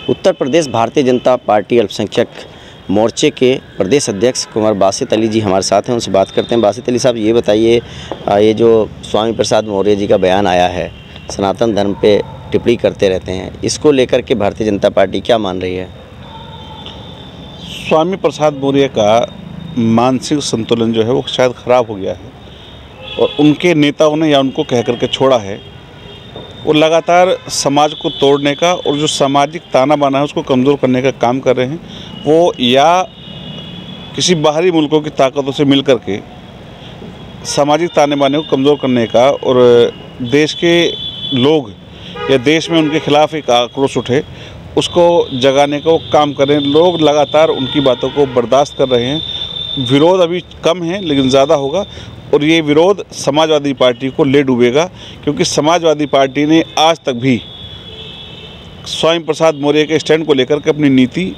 Uttar Pradesh Bharatiya Janata party अल्पसंख्यक मोर्चे के प्रदेश अध्यक्ष कुंवर बासित अली जी हमारे साथ हैं, उनसे बात करते हैं। बासित अली साहब, ये बताइए, ये जो स्वामी प्रसाद मौर्य जी का बयान आया है, सनातन धर्म पे टिप्पणी करते रहते हैं, इसको लेकर के भारतीय जनता पार्टी क्या मान रही है? स्वामी प्रसाद मौर्य का मानसिक संतुलन जो है वो शायद ख़राब हो गया है और उनके नेताओं ने या उनको कह करके छोड़ा है। वो लगातार समाज को तोड़ने का और जो सामाजिक ताना बाना है उसको कमज़ोर करने का काम कर रहे हैं। वो या किसी बाहरी मुल्कों की ताकतों से मिल कर के सामाजिक ताने बाने को कमज़ोर करने का और देश के लोग या देश में उनके खिलाफ़ एक आक्रोश उठे उसको जगाने का वो काम करें। लोग लगातार उनकी बातों को बर्दाश्त कर रहे हैं। विरोध अभी कम है लेकिन ज़्यादा होगा और ये विरोध समाजवादी पार्टी को ले डूबेगा, क्योंकि समाजवादी पार्टी ने आज तक भी स्वामी प्रसाद मौर्य के स्टैंड को लेकर के अपनी नीति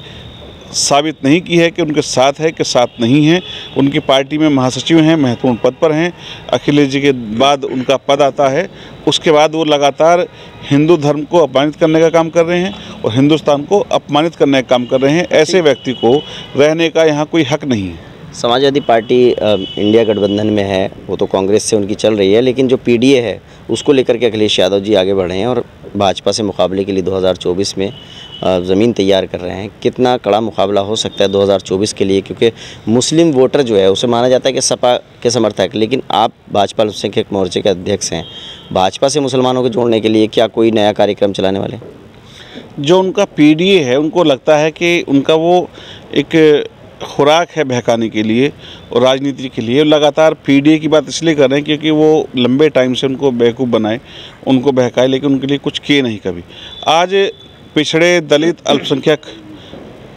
साबित नहीं की है कि उनके साथ है कि साथ नहीं है। उनकी पार्टी में महासचिव हैं, महत्वपूर्ण पद पर हैं। अखिलेश जी के बाद उनका पद आता है, उसके बाद वो लगातार हिंदू धर्म को अपमानित करने का काम कर रहे हैं और हिंदुस्तान को अपमानित करने का काम कर रहे हैं। ऐसे व्यक्ति को रहने का यहाँ कोई हक नहीं है। समाजवादी पार्टी इंडिया गठबंधन में है, वो तो कांग्रेस से उनकी चल रही है, लेकिन जो पीडीए है उसको लेकर के अखिलेश यादव जी आगे बढ़ रहे हैं और भाजपा से मुकाबले के लिए 2024 में ज़मीन तैयार कर रहे हैं। कितना कड़ा मुकाबला हो सकता है 2024 के लिए, क्योंकि मुस्लिम वोटर जो है उसे माना जाता है कि सपा के समर्थक, लेकिन आप भाजपा अल्पसंख्यक मोर्चे के अध्यक्ष हैं। भाजपा से मुसलमानों को जोड़ने के लिए क्या कोई नया कार्यक्रम चलाने वाले? जो उनका पीडीए है उनको लगता है कि उनका वो एक खुराक है बहकाने के लिए और राजनीति के लिए। लगातार पीडीए की बात इसलिए कर रहे हैं क्योंकि वो लंबे टाइम से उनको बेवकूफ़ बनाए, उनको बहकाए, लेकिन उनके लिए कुछ किए नहीं कभी। आज पिछड़े दलित अल्पसंख्यक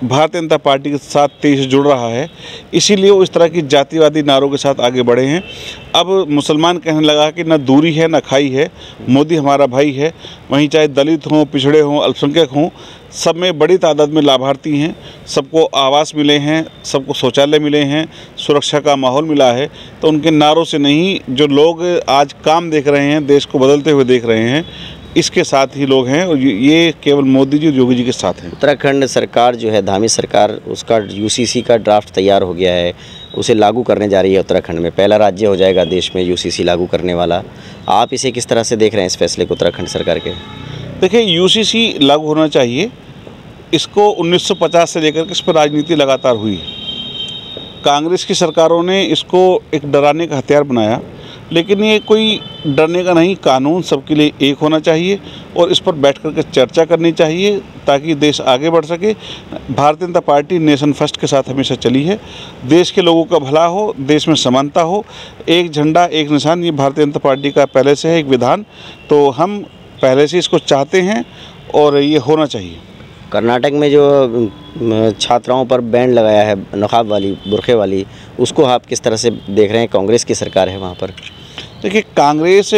भारतीय जनता पार्टी के साथ तेजी से जुड़ रहा है, इसीलिए वो इस तरह की जातिवादी नारों के साथ आगे बढ़े हैं। अब मुसलमान कहने लगा कि न दूरी है न खाई है, मोदी हमारा भाई है। वहीं चाहे दलित हों, पिछड़े हों, अल्पसंख्यक हों, सब में बड़ी तादाद में लाभार्थी हैं। सबको आवास मिले हैं, सबको शौचालय मिले हैं, सुरक्षा का माहौल मिला है। तो उनके नारों से नहीं, जो लोग आज काम देख रहे हैं, देश को बदलते हुए देख रहे हैं, इसके साथ ही लोग हैं और ये केवल मोदी जी और योगी जी के साथ हैं। उत्तराखंड सरकार जो है, धामी सरकार, उसका यूसीसी का ड्राफ्ट तैयार हो गया है, उसे लागू करने जा रही है। उत्तराखंड में पहला राज्य हो जाएगा देश में यूसीसी लागू करने वाला। आप इसे किस तरह से देख रहे हैं, इस फैसले को उत्तराखंड सरकार के? देखिए, यूसीसी लागू होना चाहिए। इसको 1950 से लेकर के इस पर राजनीति लगातार हुई है। कांग्रेस की सरकारों ने इसको एक डराने का हथियार बनाया, लेकिन ये कोई डरने का नहीं। कानून सबके लिए एक होना चाहिए और इस पर बैठ कर के चर्चा करनी चाहिए ताकि देश आगे बढ़ सके। Bharatiya Janata party nation first के साथ हमेशा चली है। देश के लोगों का भला हो, देश में समानता हो, एक झंडा एक निशान, ये भारतीय जनता पार्टी का पहले से है एक विधान। तो हम पहले से इसको चाहते हैं और ये होना चाहिए। कर्नाटक में जो छात्राओं पर बैन लगाया है, नकाब वाली, बुरखे वाली, उसको आप किस तरह से देख रहे हैं? कांग्रेस की सरकार है वहाँ पर। देखिए, कांग्रेस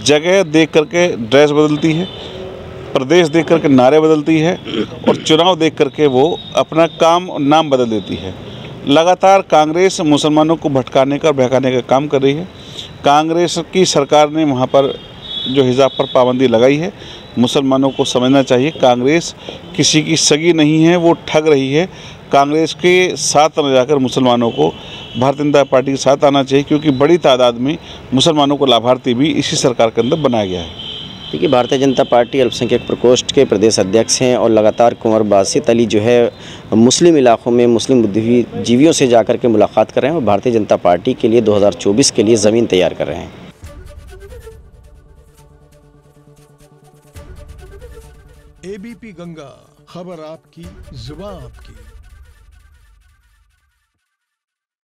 जगह देख करके ड्रेस बदलती है, प्रदेश देख करके नारे बदलती है और चुनाव देख करके वो अपना काम और नाम बदल देती है। लगातार कांग्रेस मुसलमानों को भटकाने का और बहकाने का काम कर रही है। कांग्रेस की सरकार ने वहाँ पर जो हिजाब पर पाबंदी लगाई है, मुसलमानों को समझना चाहिए कांग्रेस किसी की सगी नहीं है, वो ठग रही है। कांग्रेस के साथ न जाकर मुसलमानों को भारतीय जनता पार्टी के साथ आना चाहिए, क्योंकि बड़ी तादाद में मुसलमानों को लाभार्थी भी इसी सरकार के अंदर बनाया गया है। देखिए, भारतीय जनता पार्टी अल्पसंख्यक प्रकोष्ठ के प्रदेश अध्यक्ष हैं और लगातार कुंवर बासित अली जो है मुस्लिम इलाकों में मुस्लिम बुद्धिजीवियों से जाकर के मुलाकात कर रहे हैं और भारतीय जनता पार्टी के लिए 2024 के लिए ज़मीन तैयार कर रहे हैं। एबीपी गंगा, खबर आपकी, जुबान आपकी।